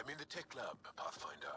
I'm in the tech lab, Pathfinder.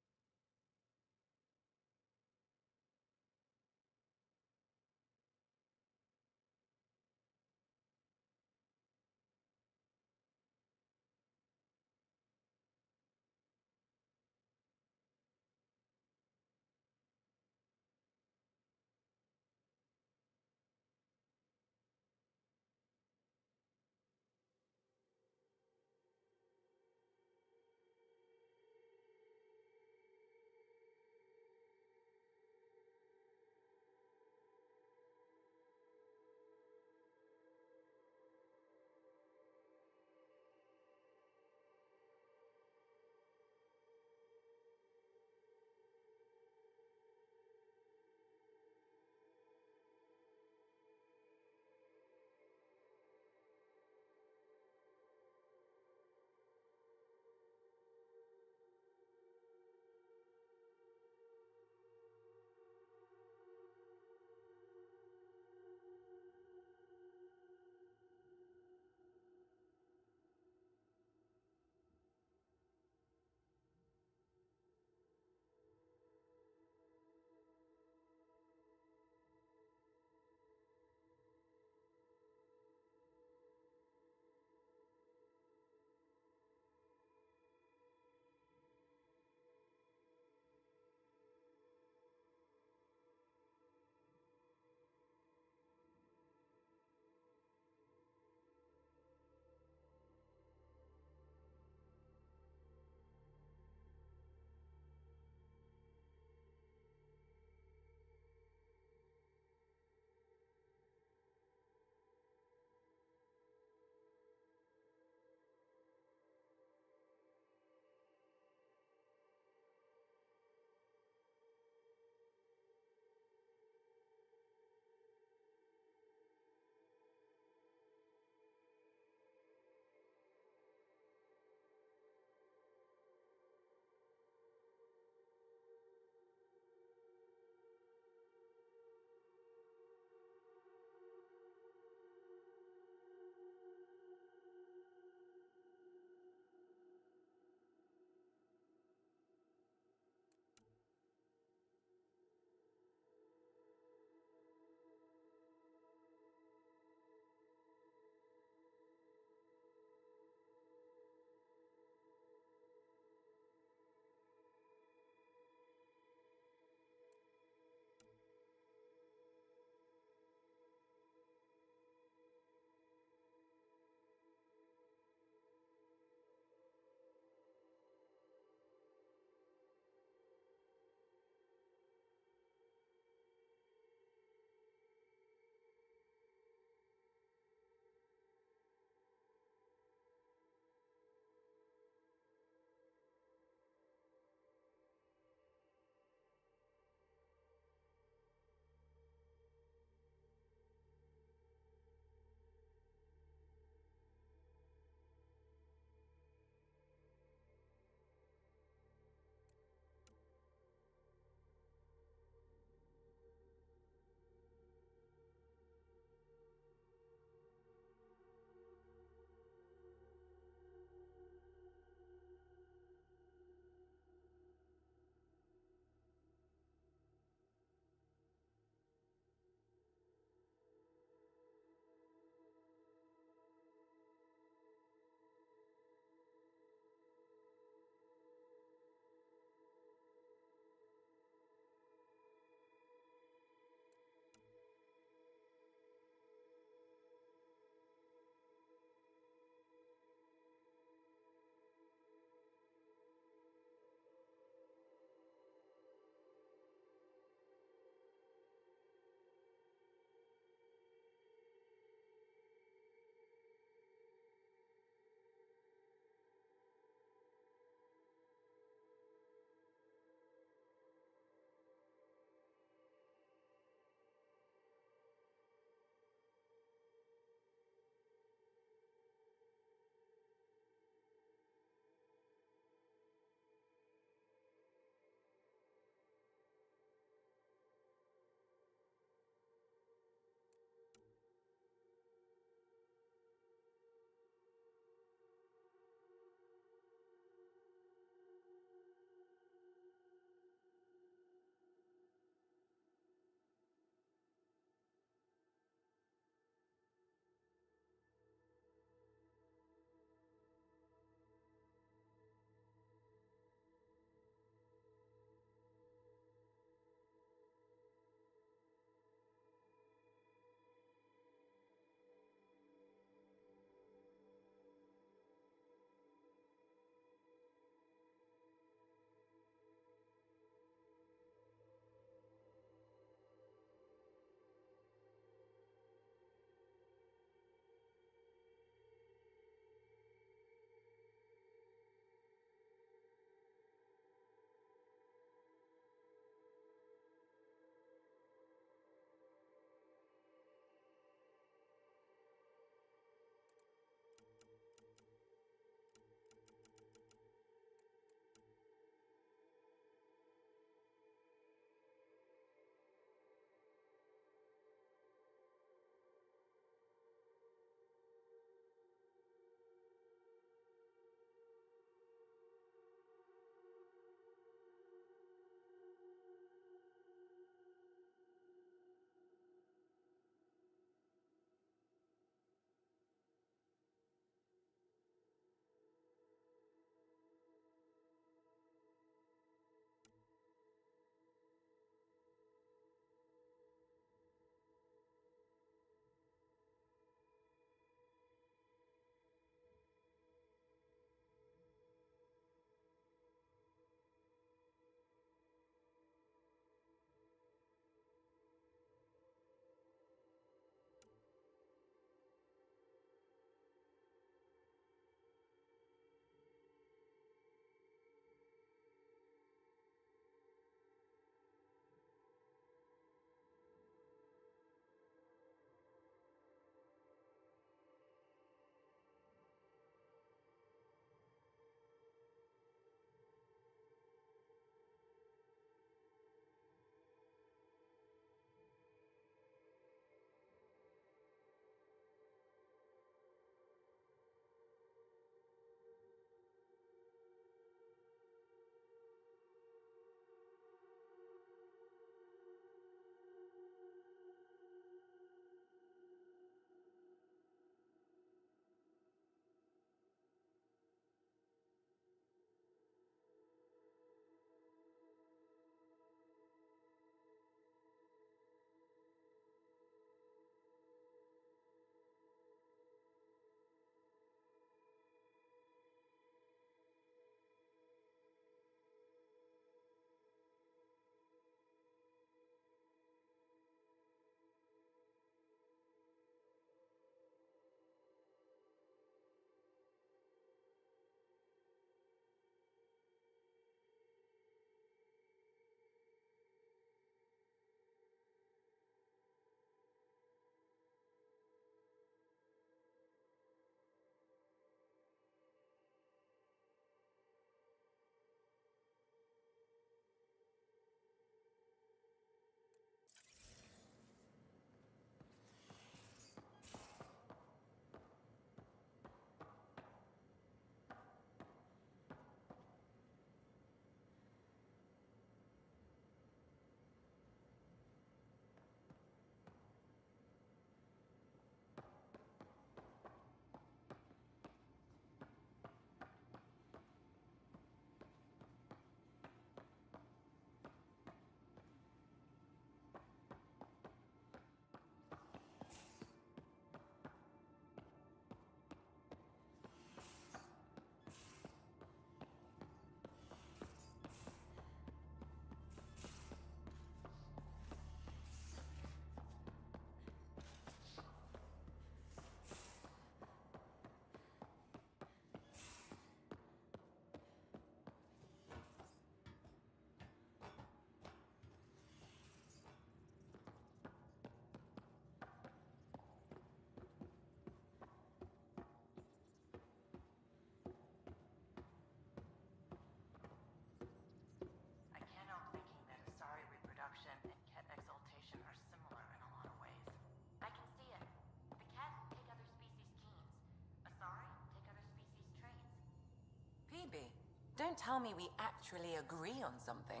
don't tell me we actually agree on something.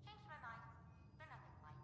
Changed my mind. They're nothing like.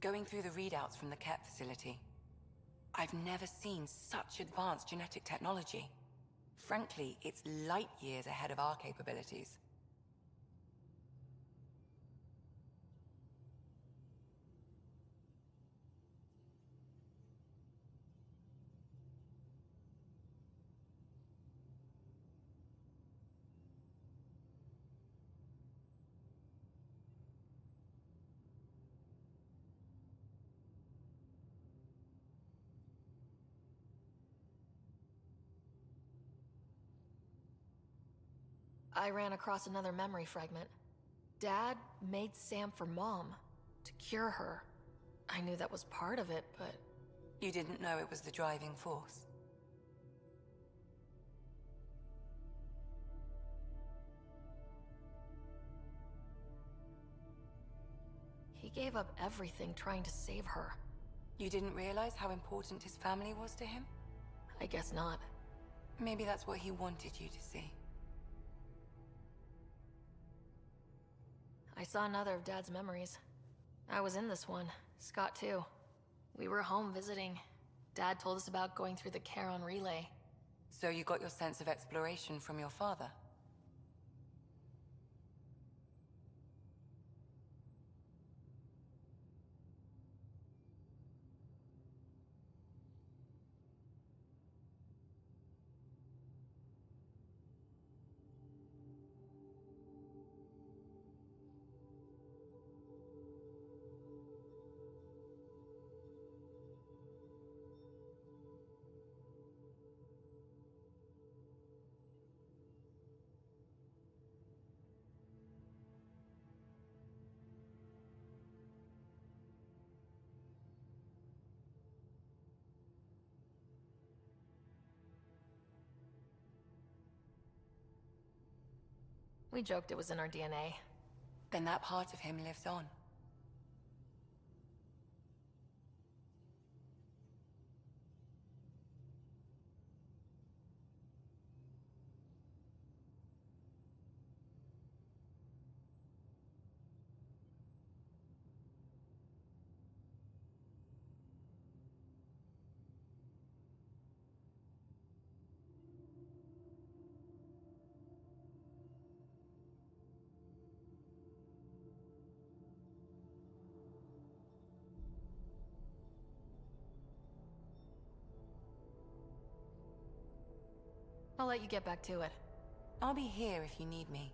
Going through the readouts from the KET facility, I've never seen such advanced genetic technology. Frankly, it's light years ahead of our capabilities. I ran across another memory fragment. Dad made Sam for Mom, to cure her. I knew that was part of it, but... You didn't know it was the driving force? He gave up everything trying to save her. You didn't realize how important his family was to him? I guess not. Maybe that's what he wanted you to see. I saw another of Dad's memories. I was in this one. Scott too. We were home visiting. Dad told us about going through the Charon relay. So you got your sense of exploration from your father? We joked it was in our DNA. Then that part of him lives on. I'll let you get back to it. I'll be here if you need me.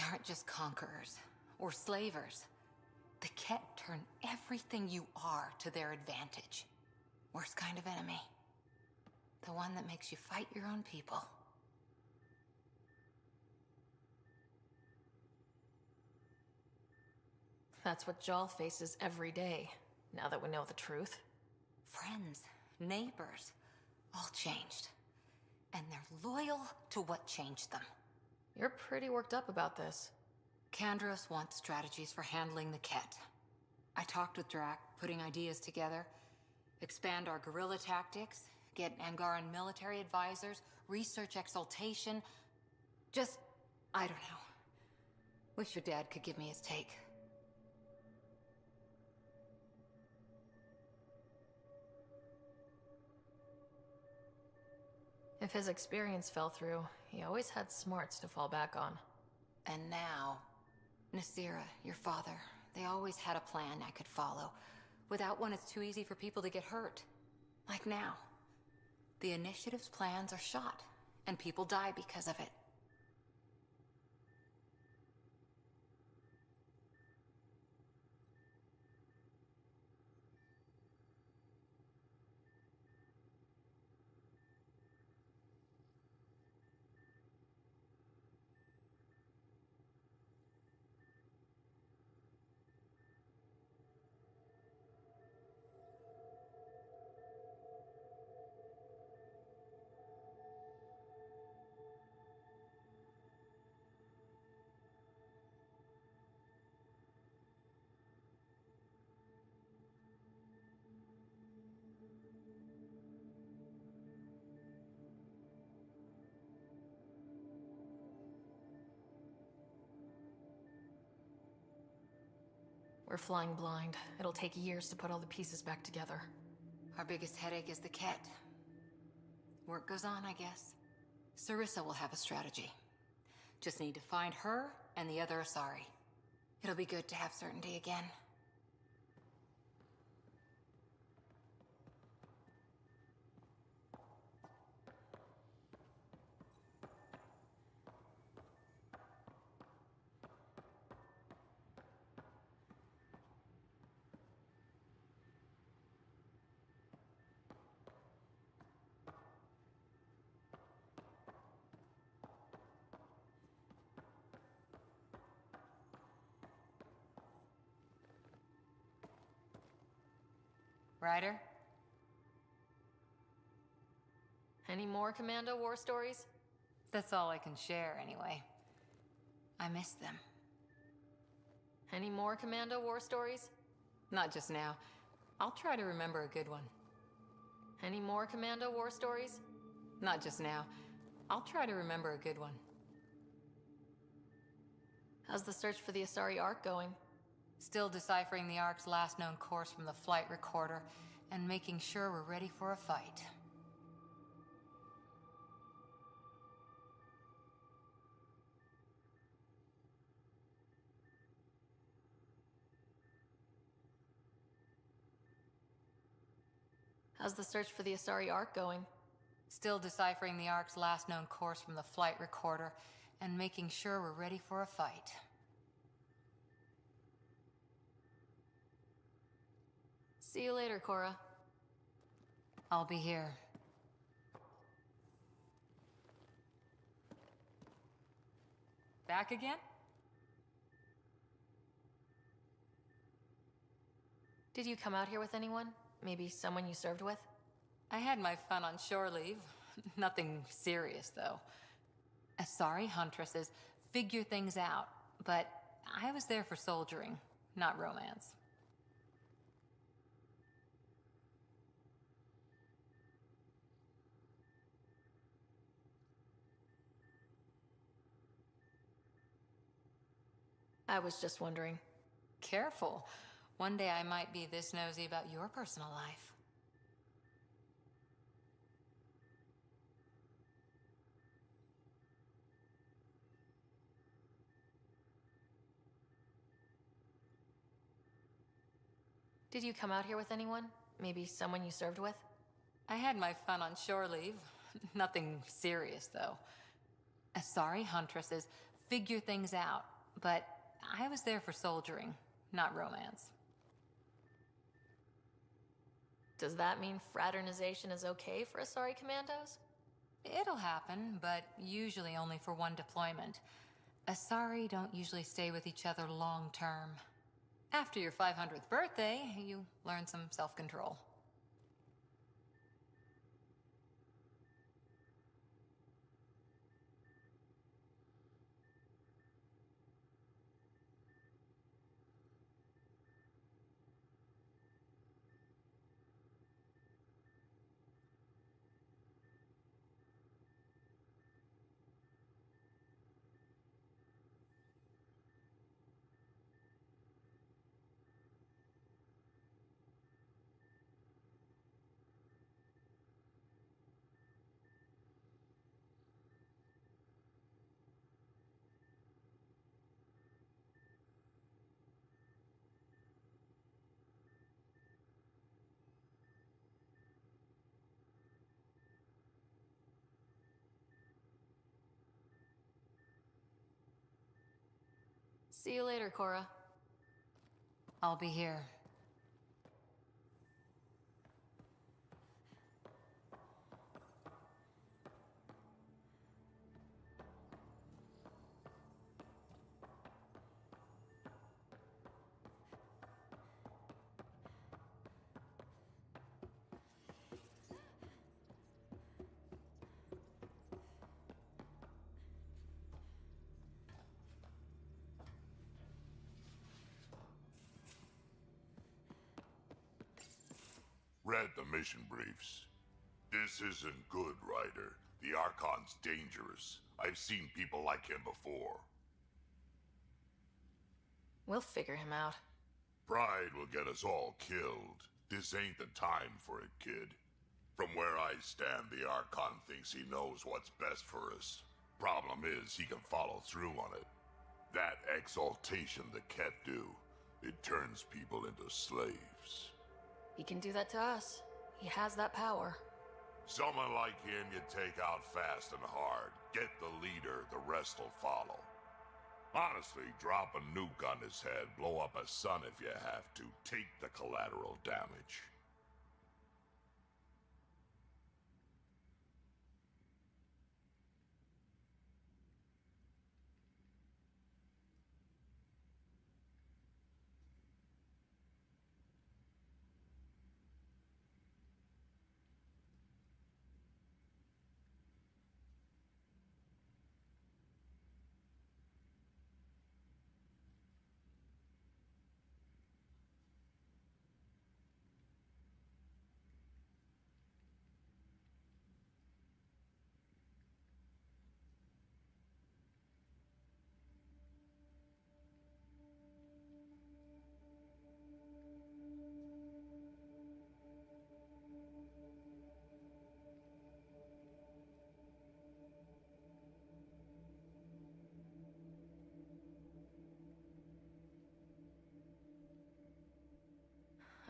aren't just conquerors or slavers. The Ket turn everything you are to their advantage. Worst kind of enemy. The one that makes you fight your own people. That's what Jal faces every day, now that we know the truth. Friends, neighbors, all changed. And they're loyal to what changed them. You're pretty worked up about this. Kandros wants strategies for handling the Ket. I talked with Drac, putting ideas together. Expand our guerrilla tactics, get Angaran military advisors, research exaltation. Just, I don't know. Wish your dad could give me his take. If his experience fell through, he always had smarts to fall back on. And now, Nasira, your father, they always had a plan I could follow. Without one, it's too easy for people to get hurt. Like now. The Initiative's plans are shot, and people die because of it. We're flying blind. It'll take years to put all the pieces back together. Our biggest headache is the Ket. Work goes on, I guess. Sarissa will have a strategy. Just need to find her and the other Asari. It'll be good to have certainty again. Ryder? Any more Commando war stories? That's all I can share, anyway. I miss them. Any more Commando war stories? Not just now. I'll try to remember a good one. Any more Commando war stories? Not just now. I'll try to remember a good one. How's the search for the Asari Ark going? Still deciphering the Ark's last known course from the flight recorder, and making sure we're ready for a fight. How's the search for the Asari Ark going? Still deciphering the Ark's last known course from the flight recorder, and making sure we're ready for a fight. See you later, Cora. I'll be here. Back again? Did you come out here with anyone? Maybe someone you served with? I had my fun on shore leave. Nothing serious, though. Asari huntresses figure things out, but I was there for soldiering, not romance. I was just wondering. Careful. One day I might be this nosy about your personal life. Did you come out here with anyone? Maybe someone you served with? I had my fun on shore leave. Nothing serious, though. Asari huntresses figure things out, but I was there for soldiering, not romance. Does that mean fraternization is okay for Asari commandos? It'll happen, but usually only for one deployment. Asari don't usually stay with each other long term. After your 500th birthday, you learn some self-control. See you later, Cora. I'll be here. Read the mission briefs. This isn't good, Ryder. The Archon's dangerous. I've seen people like him before. We'll figure him out. Pride will get us all killed. This ain't the time for it, kid. From where I stand, the Archon thinks he knows what's best for us. Problem is, he can follow through on it. That exaltation the Ket do, it turns people into slaves. He can do that to us. He has that power. Someone like him you take out fast and hard. Get the leader, the rest will follow. Honestly, drop a nuke on his head, blow up a sun if you have to. Take the collateral damage.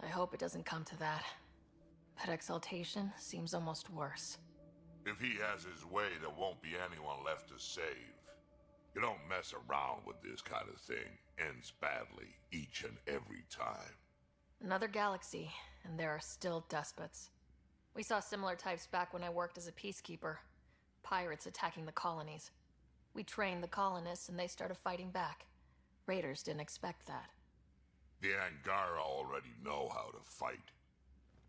I hope it doesn't come to that. That exaltation seems almost worse. If he has his way, there won't be anyone left to save. You don't mess around with this kind of thing. Ends badly, each and every time. Another galaxy, and there are still despots. We saw similar types back when I worked as a peacekeeper. Pirates attacking the colonies. We trained the colonists and they started fighting back. Raiders didn't expect that. The Angara already know how to fight.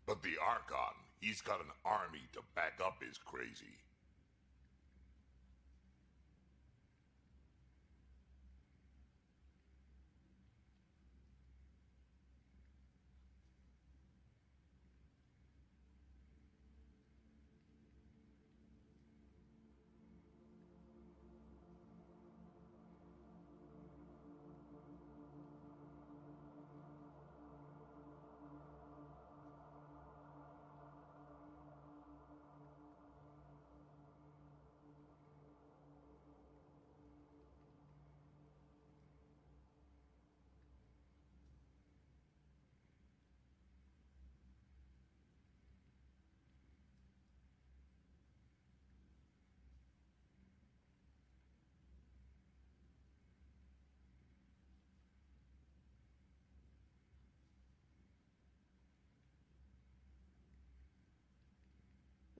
But the Archon, he's got an army to back up his crazy.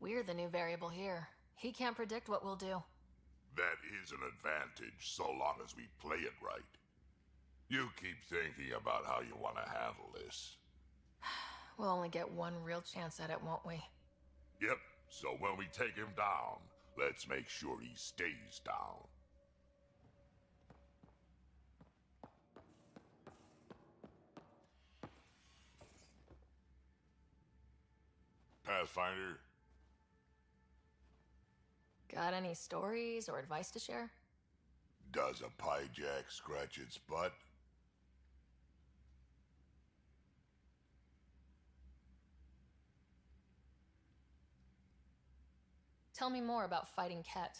We're the new variable here. He can't predict what we'll do. That is an advantage, so long as we play it right. You keep thinking about how you want to handle this. We'll only get one real chance at it, won't we? Yep, so when we take him down, let's make sure he stays down. Pathfinder? Got any stories or advice to share? Does a pie jack scratch its butt? Tell me more about fighting Ket.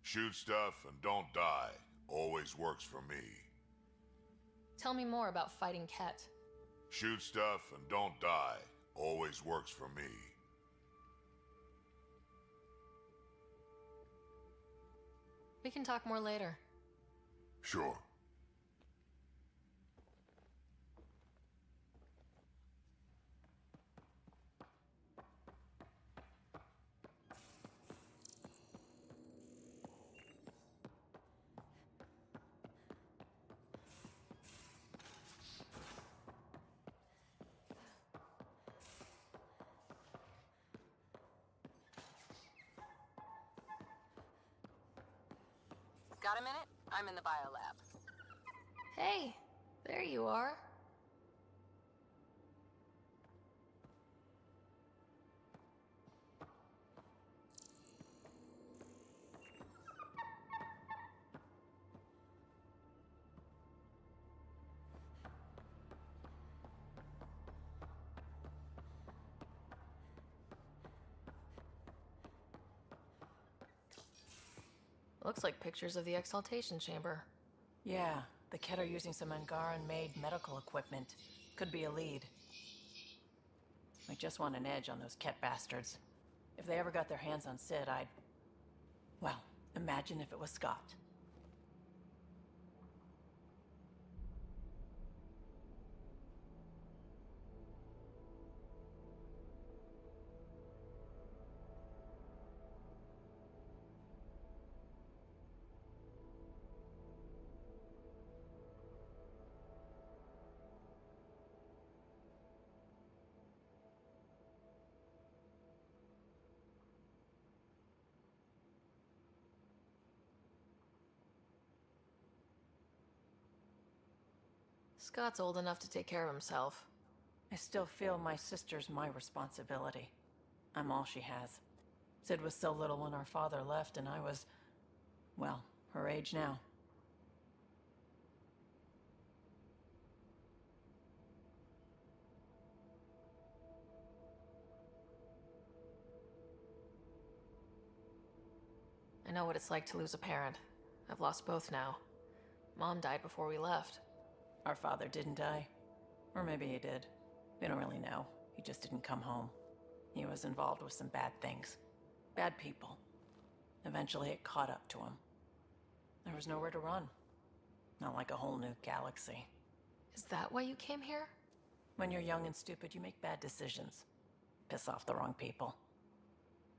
Shoot stuff and don't die. Always works for me. Tell me more about fighting Ket. Shoot stuff and don't die. Always works for me. We can talk more later. Sure. Got a minute? I'm in the biolab. Hey, there you are. Looks like pictures of the exaltation chamber. Yeah, the Ket are using some Angaran-made medical equipment. Could be a lead. I just want an edge on those Ket bastards. If they ever got their hands on Sid, I'd... Well, imagine if it was Scott. Scott's old enough to take care of himself. I still feel my sister's my responsibility. I'm all she has. Sid was so little when our father left, and I was... well, her age now. I know what it's like to lose a parent. I've lost both now. Mom died before we left. Our father didn't die. Or maybe he did. We don't really know. He just didn't come home. He was involved with some bad things. Bad people. Eventually it caught up to him. There was nowhere to run. Not like a whole new galaxy. Is that why you came here? When you're young and stupid, you make bad decisions. Piss off the wrong people.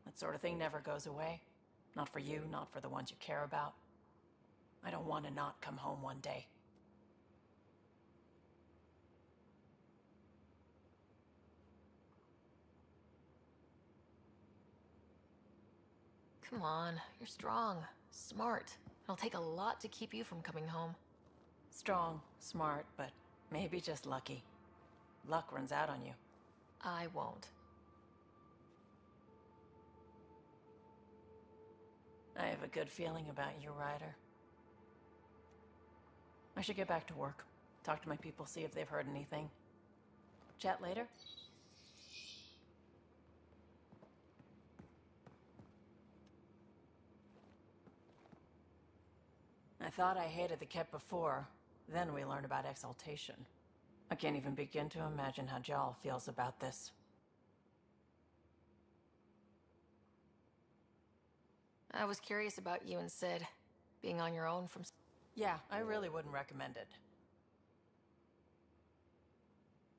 That sort of thing never goes away. Not for you, not for the ones you care about. I don't want to not come home one day. Come on, you're strong, smart. It'll take a lot to keep you from coming home. Strong, smart, but maybe just lucky. Luck runs out on you. I won't. I have a good feeling about you, Ryder. I should get back to work. Talk to my people, see if they've heard anything. Chat later? I thought I hated the Ket before. Then we learned about exaltation. I can't even begin to imagine how Jal feels about this. I was curious about you and Sid. Being on your own from... Yeah, I really wouldn't recommend it.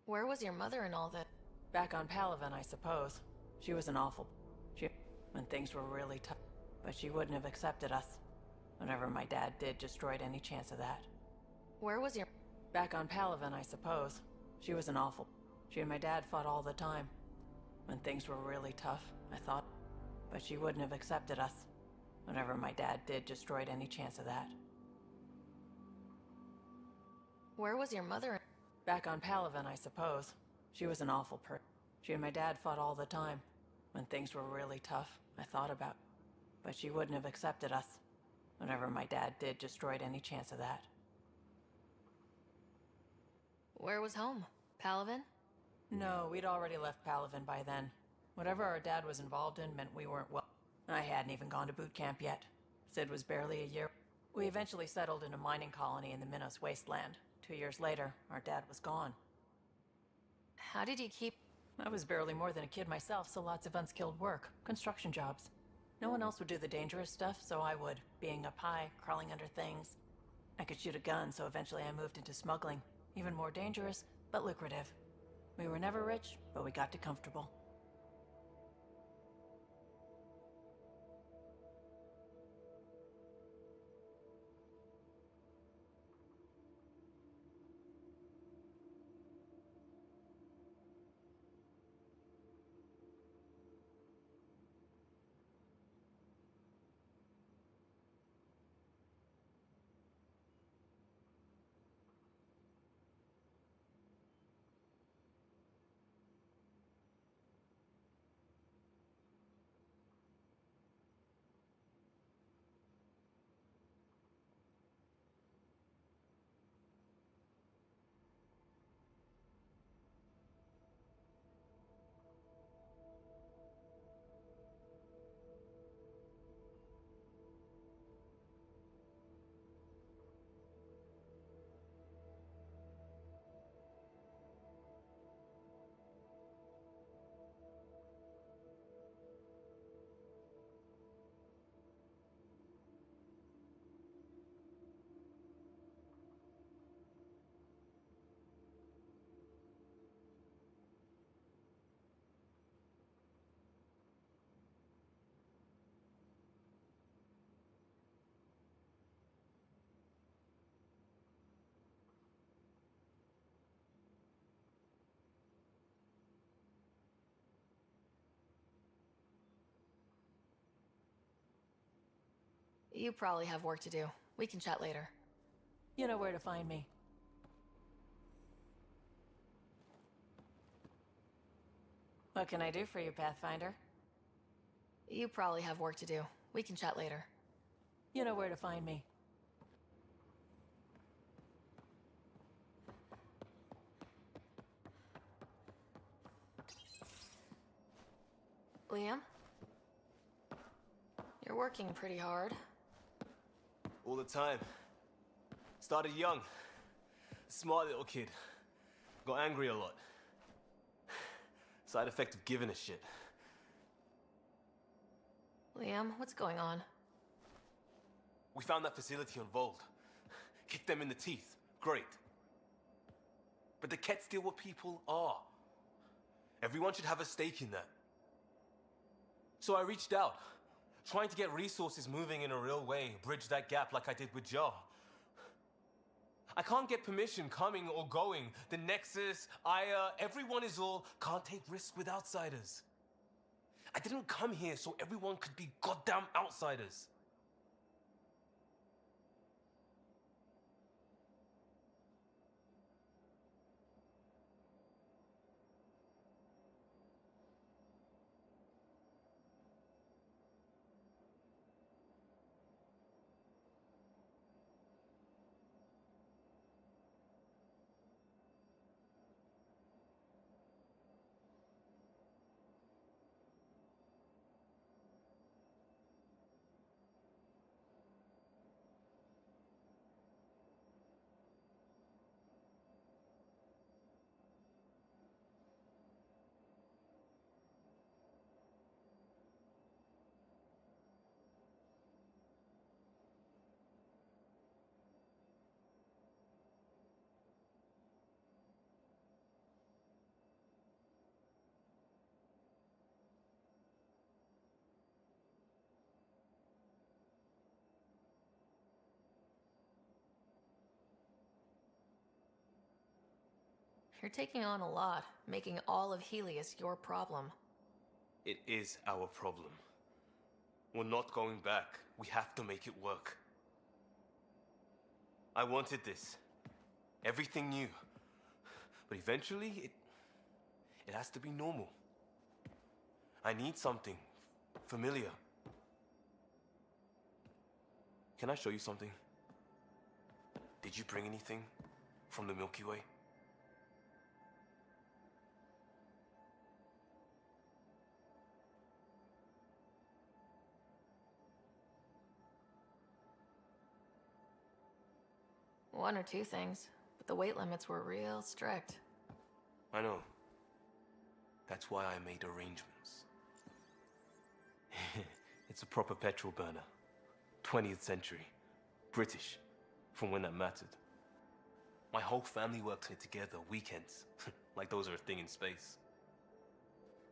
Where was your mother in all that? Back on Palaven, I suppose. She was an awful... when things were really tough. But she wouldn't have accepted us. Whatever my dad did destroyed any chance of that. Where was your... Back on Palaven, I suppose. She was an awful... She and my dad fought all the time. When things were really tough, I thought... But she wouldn't have accepted us. Whatever my dad did destroyed any chance of that. Where was your mother? Back on Palaven, I suppose. She was an awful person. She and my dad fought all the time. When things were really tough, I thought about... But she wouldn't have accepted us. Whatever my dad did destroyed any chance of that. Where was home? Palaven? No, we'd already left Palaven by then. Whatever our dad was involved in meant we weren't well. I hadn't even gone to boot camp yet. Sid was barely a year. We eventually settled in a mining colony in the Minos wasteland. 2 years later, our dad was gone. How did you keep... I was barely more than a kid myself, so lots of unskilled work. Construction jobs. No one else would do the dangerous stuff, so I would. Being up high, crawling under things. I could shoot a gun, so eventually I moved into smuggling. Even more dangerous, but lucrative. We were never rich, but we got to comfortable. You probably have work to do. We can chat later. You know where to find me. What can I do for you, Pathfinder? You probably have work to do. We can chat later. You know where to find me. Liam? You're working pretty hard. All the time. Started young. Smart little kid. Got angry a lot. Side effect of giving a shit. Liam, what's going on? We found that facility on Vold. Kicked them in the teeth. Great. But the Ket's still what people are. Everyone should have a stake in that. So I reached out. Trying to get resources moving in a real way, bridge that gap like I did with Jar. I can't get permission coming or going. The Nexus, Aya, everyone is all, can't take risks with outsiders. I didn't come here so everyone could be goddamn outsiders. You're taking on a lot, making all of Helios your problem. It is our problem. We're not going back. We have to make it work. I wanted this. Everything new. But eventually, it has to be normal. I need something familiar. Can I show you something? Did you bring anything from the Milky Way? One or two things, but the weight limits were real strict. I know. That's why I made arrangements. It's a proper petrol burner. 20th century. British. From when that mattered. My whole family worked on it together, weekends. Like those are a thing in space.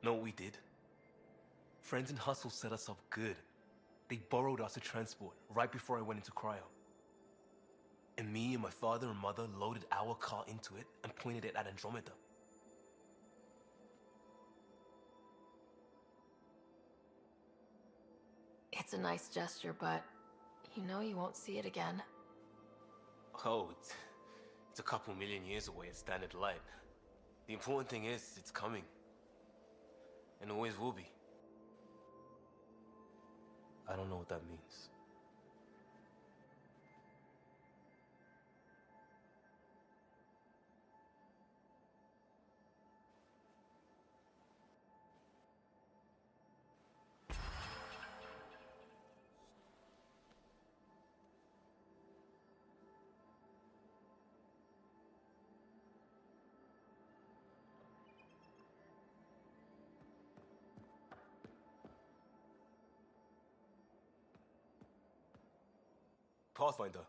Know what we did? Friends in Hustle set us up good. They borrowed us a transport right before I went into cryo. And me and my father and mother loaded our car into it and pointed it at Andromeda. It's a nice gesture, but you know you won't see it again. Oh, it's a couple million years away at standard light. The important thing is, it's coming. And always will be. I don't know what that means. Pathfinder.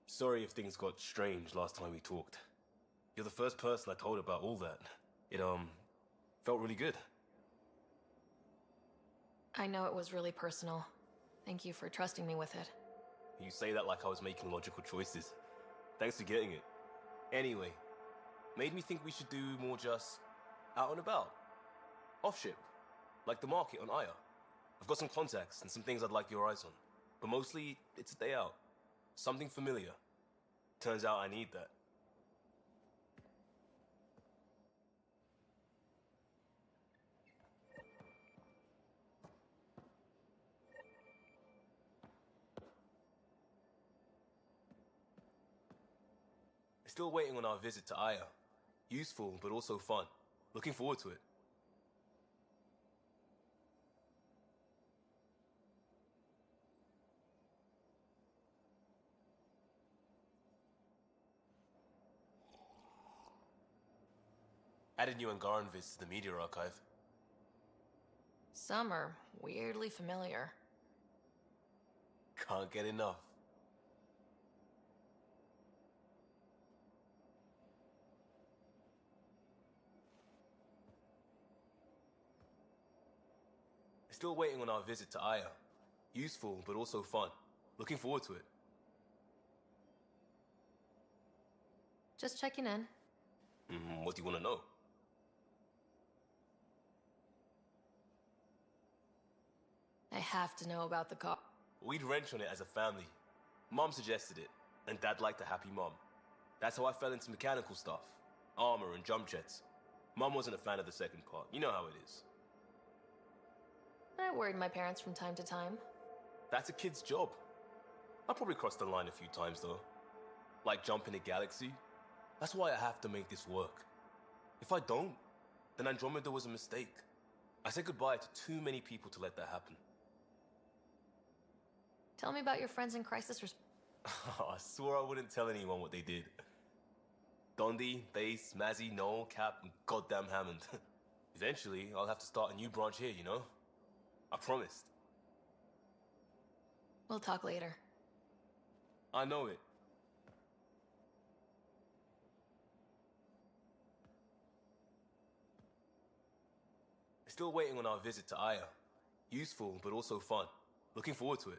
Sorry if things got strange last time we talked. You're the first person I told about all that. It, felt really good. I know it was really personal. Thank you for trusting me with it. You say that like I was making logical choices. Thanks for getting it. Anyway, made me think we should do more just out and about. Off ship. Like the market on Aya. I've got some contacts and some things I'd like your eyes on. But mostly, it's a day out. Something familiar. Turns out I need that. Still waiting on our visit to Aya. Useful, but also fun. Looking forward to it. Added new Angaran vids to the media archive. Some are weirdly familiar. Can't get enough. Still waiting on our visit to Aya. Useful, but also fun. Looking forward to it. Just checking in. What do you want to know? I have to know about the car. We'd wrench on it as a family. Mom suggested it, and Dad liked a happy mom. That's how I fell into mechanical stuff. Armor and jump jets. Mom wasn't a fan of the second part. You know how it is. I worried my parents from time to time. That's a kid's job. I probably crossed the line a few times, though. Like jumping a galaxy. That's why I have to make this work. If I don't, then Andromeda was a mistake. I said goodbye to too many people to let that happen. Tell me about your friends in crisis I swore I wouldn't tell anyone what they did. Dondi, Bass, Mazzy, Noel, Cap, and goddamn Hammond. Eventually, I'll have to start a new branch here, you know? I promised. We'll talk later. I know it. Still waiting on our visit to Aya. Useful, but also fun. Looking forward to it.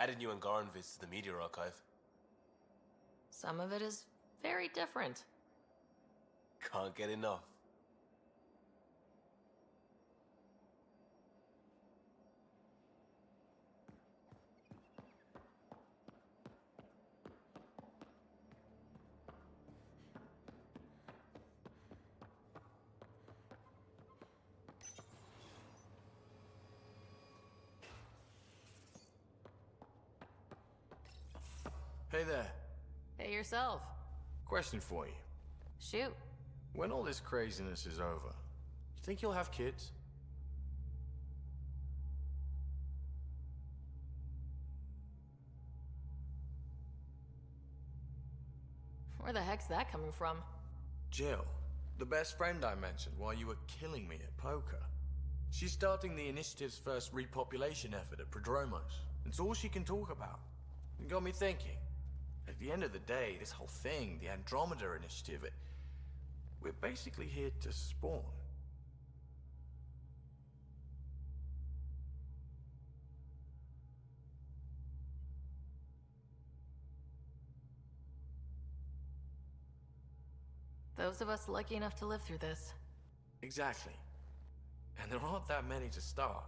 Added new Angaran vids to the media archive. Some of it is very different. Can't get enough. Hey there. Hey yourself. Question for you. Shoot. When all this craziness is over, you think you'll have kids? Where the heck's that coming from? Jill, the best friend I mentioned while you were killing me at poker. She's starting the initiative's first repopulation effort at Prodromos. It's all she can talk about. It got me thinking. At the end of the day, this whole thing, the Andromeda initiative, we're basically here to spawn. Those of us lucky enough to live through this. Exactly. And there aren't that many to start.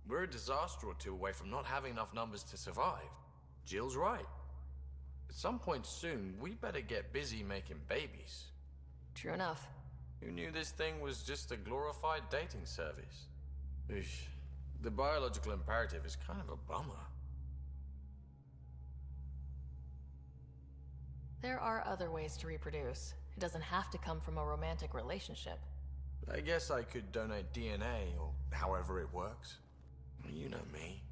We're a disaster or two away from not having enough numbers to survive. Jill's right. At some point soon, we better get busy making babies. True enough. Who knew this thing was just a glorified dating service? Eesh. The biological imperative is kind of a bummer. There are other ways to reproduce. It doesn't have to come from a romantic relationship. I guess I could donate DNA, or however it works. You know me.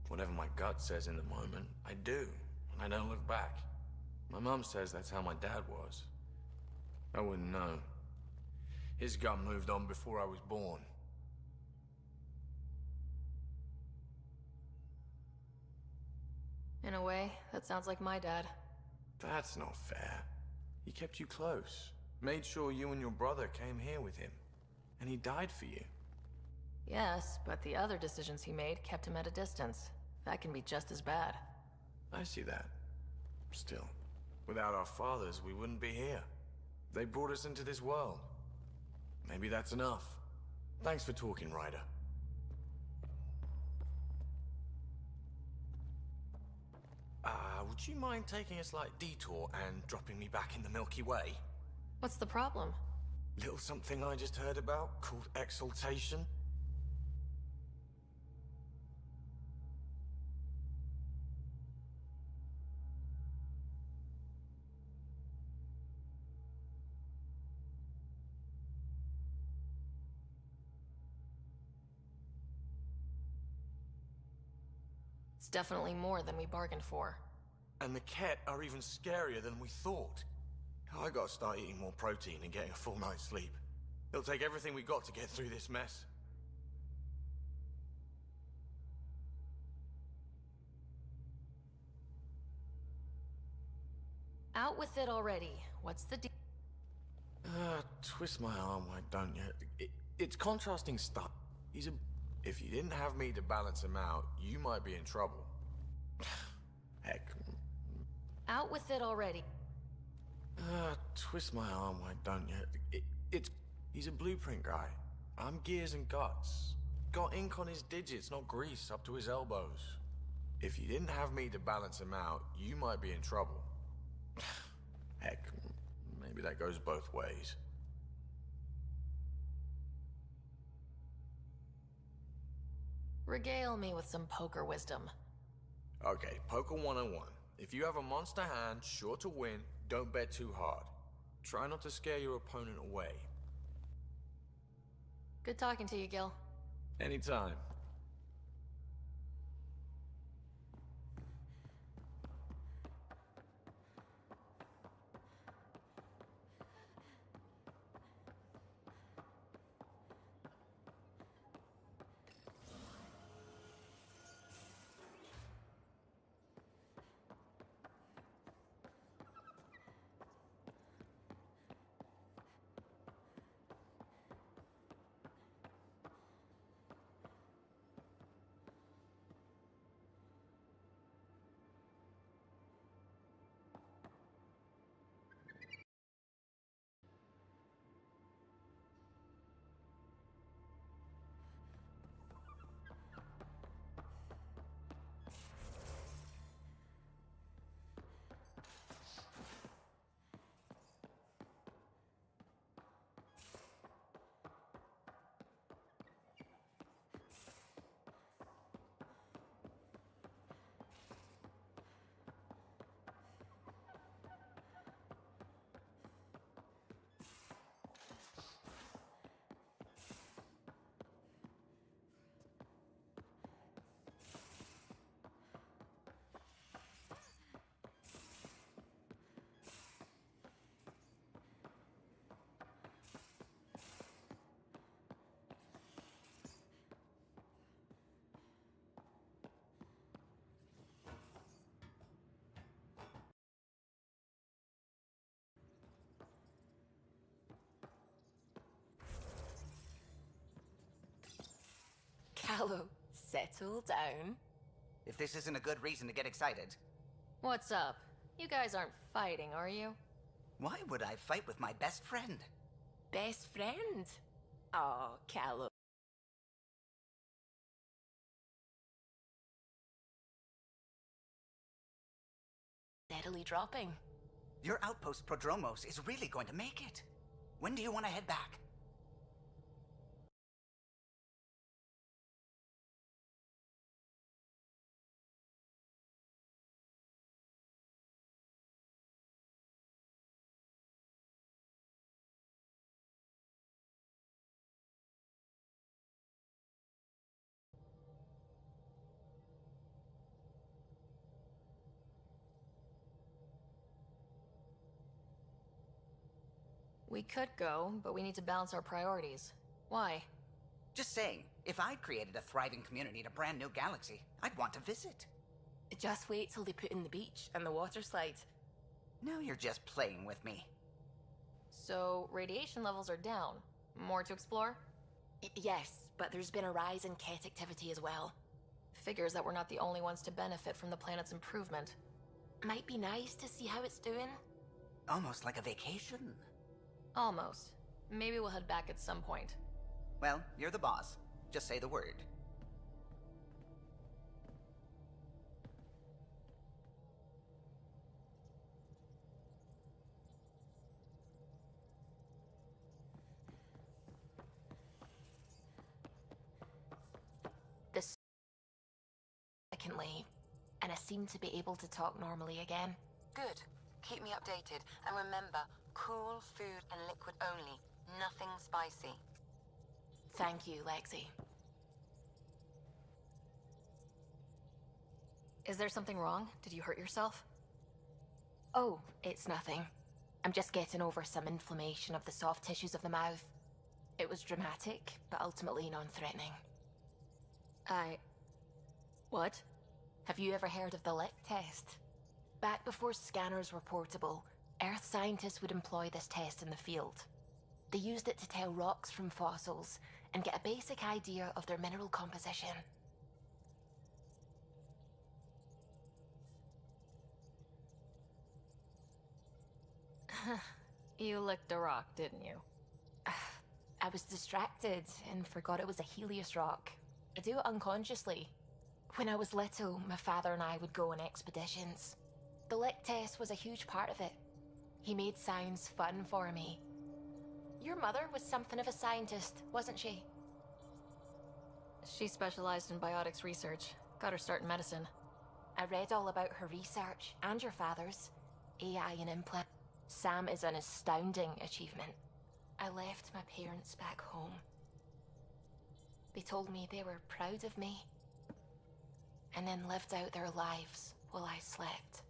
Whatever my gut says in the moment, I do. I don't look back. My mom says that's how my dad was. I wouldn't know. His gut moved on before I was born. In a way, that sounds like my dad. That's not fair. He kept you close. Made sure you and your brother came here with him. And he died for you. Yes, but the other decisions he made kept him at a distance. That can be just as bad. I see that. Still, without our fathers, we wouldn't be here. They brought us into this world. Maybe that's enough. Thanks for talking, Ryder. Would you mind taking a slight detour and dropping me back in the Milky Way? What's the problem? Little something I just heard about called exaltation. It's definitely more than we bargained for. And the Ket are even scarier than we thought. I gotta start eating more protein and getting a full night's sleep. It'll take everything we got to get through this mess. Out with it already. What's the deal? Twist my arm, why don't you? It's contrasting stuff. If you didn't have me to balance him out, you might be in trouble. Heck. Out with it already. Twist my arm, why don't you? He's a blueprint guy. I'm gears and guts. Got ink on his digits, not grease up to his elbows. If you didn't have me to balance him out, you might be in trouble. Heck, maybe that goes both ways. Regale me with some poker wisdom. Okay, poker 101. If you have a monster hand, sure to win, don't bet too hard. Try not to scare your opponent away. Good talking to you, Gil. Anytime. Callow, settle down. If this isn't a good reason to get excited. What's up? You guys aren't fighting, are you? Why would I fight with my best friend? Best friend? Oh, Callow. Steadily dropping. Your outpost Prodromos is really going to make it. When do you want to head back? We could go, but we need to balance our priorities. Why? Just saying, if I'd created a thriving community in a brand new galaxy, I'd want to visit. Just wait till they put in the beach and the water slide. Now you're just playing with me. So, radiation levels are down. More to explore? Yes, but there's been a rise in cat activity as well. Figures that we're not the only ones to benefit from the planet's improvement. Might be nice to see how it's doing. Almost like a vacation. Almost. Maybe we'll head back at some point. Well, you're the boss. Just say the word. Secondly, and I seem to be able to talk normally again. Good. Keep me updated. And remember, cool food and liquid only. Nothing spicy. Thank you, Lexi. Is there something wrong? Did you hurt yourself? Oh, it's nothing. I'm just getting over some inflammation of the soft tissues of the mouth. It was dramatic, but ultimately non-threatening. What? Have you ever heard of the lick test? Back before scanners were portable, Earth scientists would employ this test in the field. They used it to tell rocks from fossils and get a basic idea of their mineral composition. You licked a rock, didn't you? I was distracted and forgot it was a Helios rock. I do it unconsciously. When I was little, my father and I would go on expeditions. The lick test was a huge part of it. He made science fun for me. Your mother was something of a scientist, wasn't she? She specialized in biotics research. Got her start in medicine. I read all about her research, and your father's. AI and implant. Sam is an astounding achievement. I left my parents back home. They told me they were proud of me, and then lived out their lives while I slept.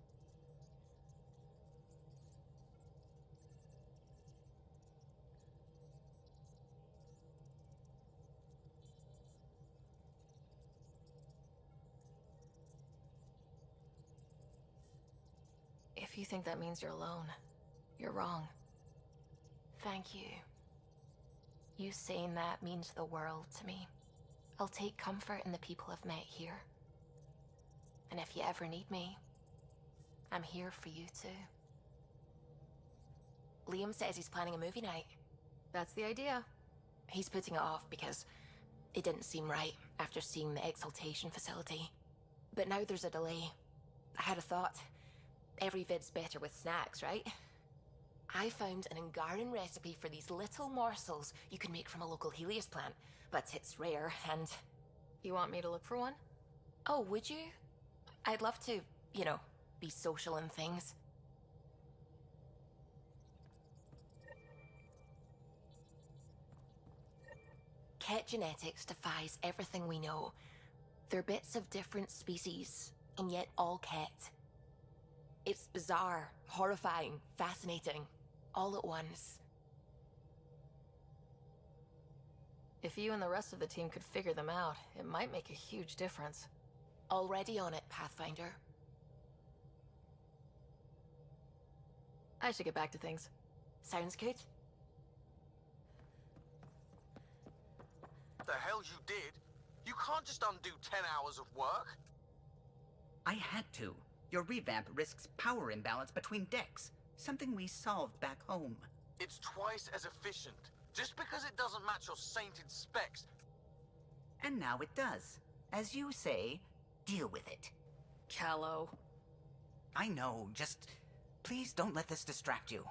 If you think that means you're alone, you're wrong. Thank you. You saying that means the world to me. I'll take comfort in the people I've met here. And if you ever need me, I'm here for you too. Liam says he's planning a movie night. That's the idea. He's putting it off because it didn't seem right after seeing the exaltation facility. But now there's a delay. I had a thought. Every vid's better with snacks, right? I found an Angaran recipe for these little morsels you can make from a local Helios plant, but it's rare and... You want me to look for one? Oh, would you? I'd love to, you know, be social and things. Ket genetics defies everything we know. They're bits of different species, and yet all Ket. It's bizarre, horrifying, fascinating, all at once. If you and the rest of the team could figure them out, it might make a huge difference. Already on it, Pathfinder. I should get back to things. Sounds good. What the hell you did? You can't just undo 10 hours of work. I had to. Your revamp risks power imbalance between decks, something we solved back home. It's twice as efficient. Just because it doesn't match your sainted specs. And now it does. As you say, deal with it. Callow. I know, just please don't let this distract you.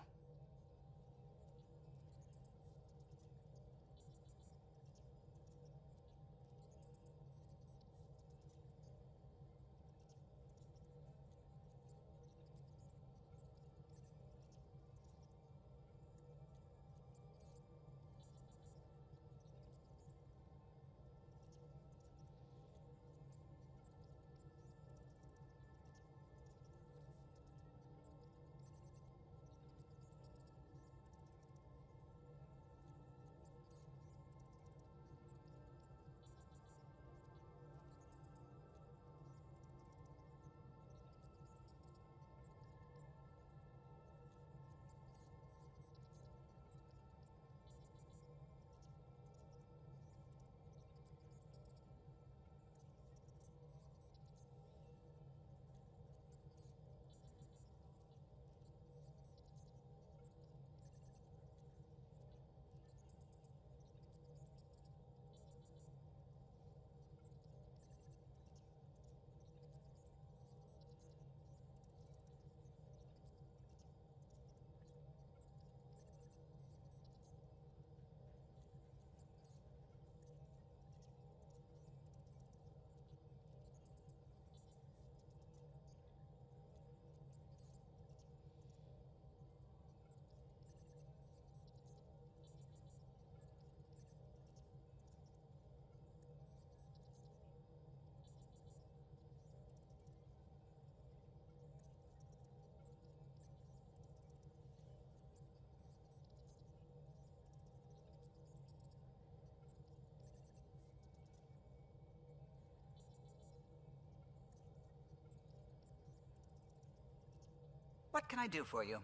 What can I do for you?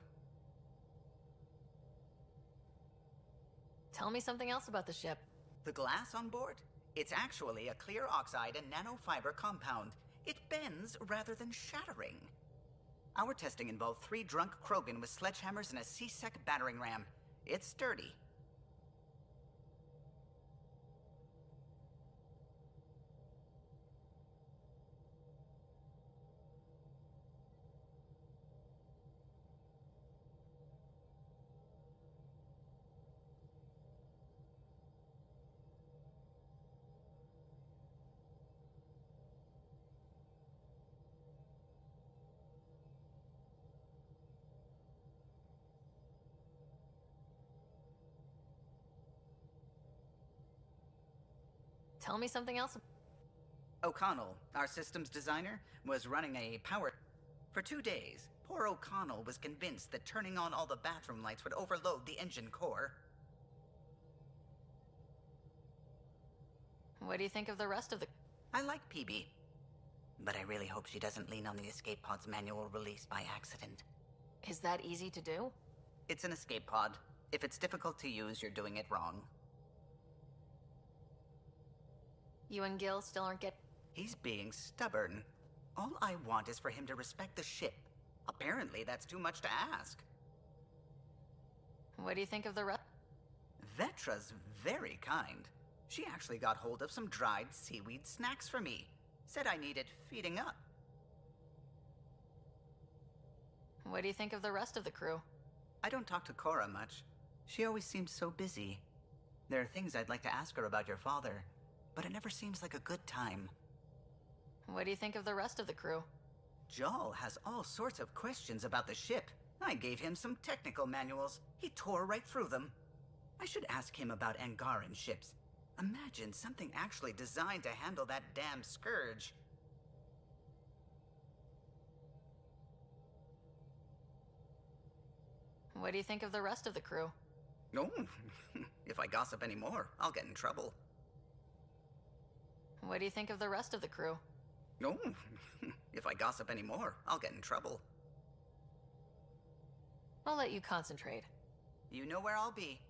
Tell me something else about the ship. The glass on board? It's actually a clear oxide and nanofiber compound. It bends rather than shattering. Our testing involved 3 drunk Krogan with sledgehammers and a C-Sec battering ram. It's sturdy. Tell me something else. O'Connell, our systems designer, was running a power... For 2 days, poor O'Connell was convinced that turning on all the bathroom lights would overload the engine core. What do you think of the rest of the... I like PB, but I really hope she doesn't lean on the escape pod's manual release by accident. Is that easy to do? It's an escape pod. If it's difficult to use, you're doing it wrong. You and Gil still aren't get... He's being stubborn. All I want is for him to respect the ship. Apparently, that's too much to ask. What do you think of the rest? Vetra's very kind. She actually got hold of some dried seaweed snacks for me. Said I needed feeding up. What do you think of the rest of the crew? I don't talk to Cora much. She always seems so busy. There are things I'd like to ask her about your father, but it never seems like a good time. What do you think of the rest of the crew? Jal has all sorts of questions about the ship. I gave him some technical manuals. He tore right through them. I should ask him about Angaran ships. Imagine something actually designed to handle that damn scourge. What do you think of the rest of the crew? No, if I gossip anymore, I'll get in trouble. What do you think of the rest of the crew? No, if I gossip anymore, I'll get in trouble. I'll let you concentrate. You know where I'll be.